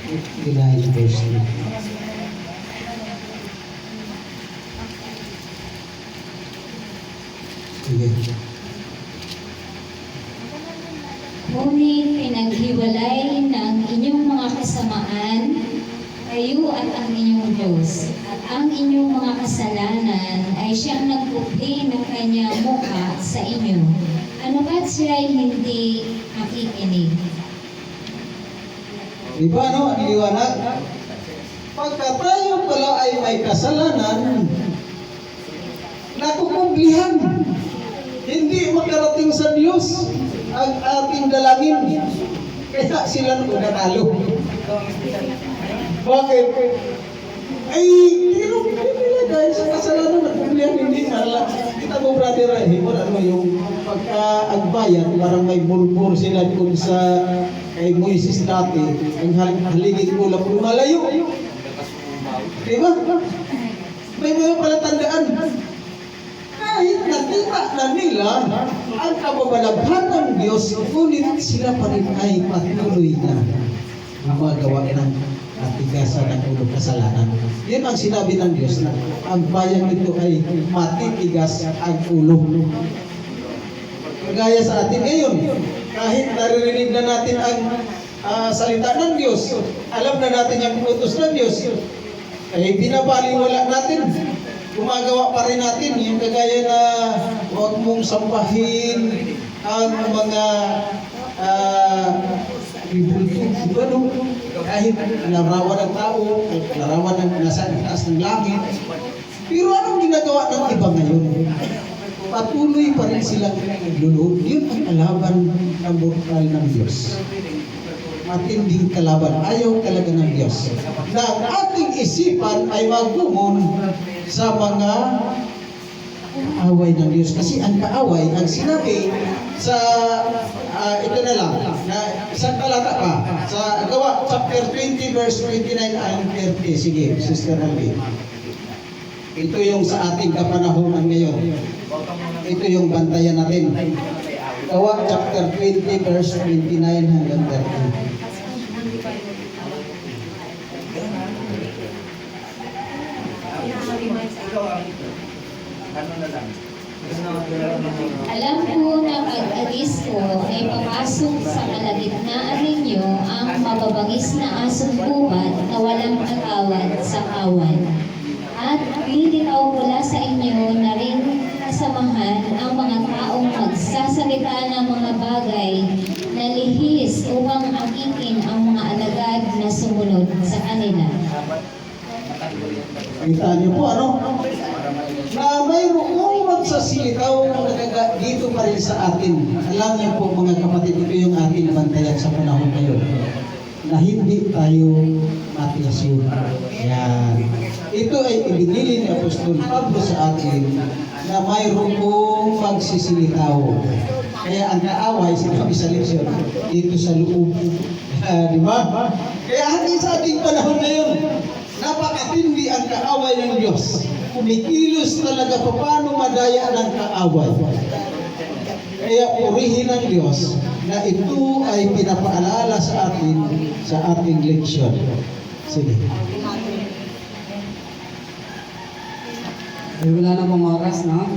July 1st. Sige. Ngunit pinaghiwalay ng inyong mga kasamaan, kayo at ang inyong Diyos, at ang inyong mga kasalanan ay siyang nagkupli ng kanyang mukha sa inyo. Ano ba't siya'y hindi makikinig? Di ba, no? Ang liwanag. Pagka tayo pala ay may kasalanan, nakukumplihan. Hindi makarating sa Diyos ang ating dalangin. Kaya sila nanalo. Bakit? Ay, pero nila dahil sa kasalanan nagkumplihan, hindi mala. Kita mo, brother, wala mo yung pagka-agbayan, parang may bulbur sila kung sa kay Moises dati, ang haligid mo lang lumalayo. Diba? May mga palatandaan. Kahit nakita na nila ang kababalaghan ng Diyos, ngunit sila pa rin ay patuloy na gumagawa ng katigasan ng ulo kasalanan. Yan ang sinabi ng Diyos na ang bayan nito ay matitigas ang ulo. Kagaya sa atin ngayon, kahit naririnig na natin ang salita ng Diyos, alam na natin yung utos ng Diyos, ay binabaliwala natin. Gumagawa pa rin natin yung kagaya na huwag mong sampahin ang mga kahit larawan ng tao, larawan ng nasa taas ng langit. Pero anong ginagawa ng iba ngayon? Patuloy pa rin silang nagluloob. Yun ang kalaban ng mortal ng Diyos. Matinding kalaban. Ayaw talaga ng Diyos. Na ang ating isipan ay magumon sa mga away ng Diyos. Kasi ang kaaway, ang sinabi sa, ito na lang, na isang talata pa, sa Gawa, chapter 20, verse 29 and 30. Sige, Sister Alvin. Ito yung sa ating kapanahonan ngayon. Ito yung bantayan natin. Gawa, chapter 20, verse 29 hanggang 30. Alam ko na pag-alis ko ay papasok sa kalagitnaan ninyo ang mababangis na asong buhat na walang katawad sa kawan. At lilitaw mula sa inyo na rin kasamahan ang mga taong magsasalita ng mga bagay na lihis upang akitin ang mga alagad na sumunod sa kanila. Kita niyo po, ano? Na mayroong magsasilitaw dito pa rin sa atin. Alam niyo po mga kapatid, ito yung ating bantayan sa panahon ngayon. Na hindi tayo matiyasun. Yan. Ito ay ibinili ni Apostol Pablo sa atin na mayroong magsisilitaw. Kaya ang kaaway, sinabi sa leksyon, dito sa loob. Di ba? Kaya hanggang sa ating panahon ngayon, napakatindi ang kaaway ng Diyos. Kumikilos talaga paano madaya ng kaaway. Kaya purihin ng Diyos na ito ay pinapaalala sa atin sa ating leksyon. Sige. Ay, wala na pong oras, no?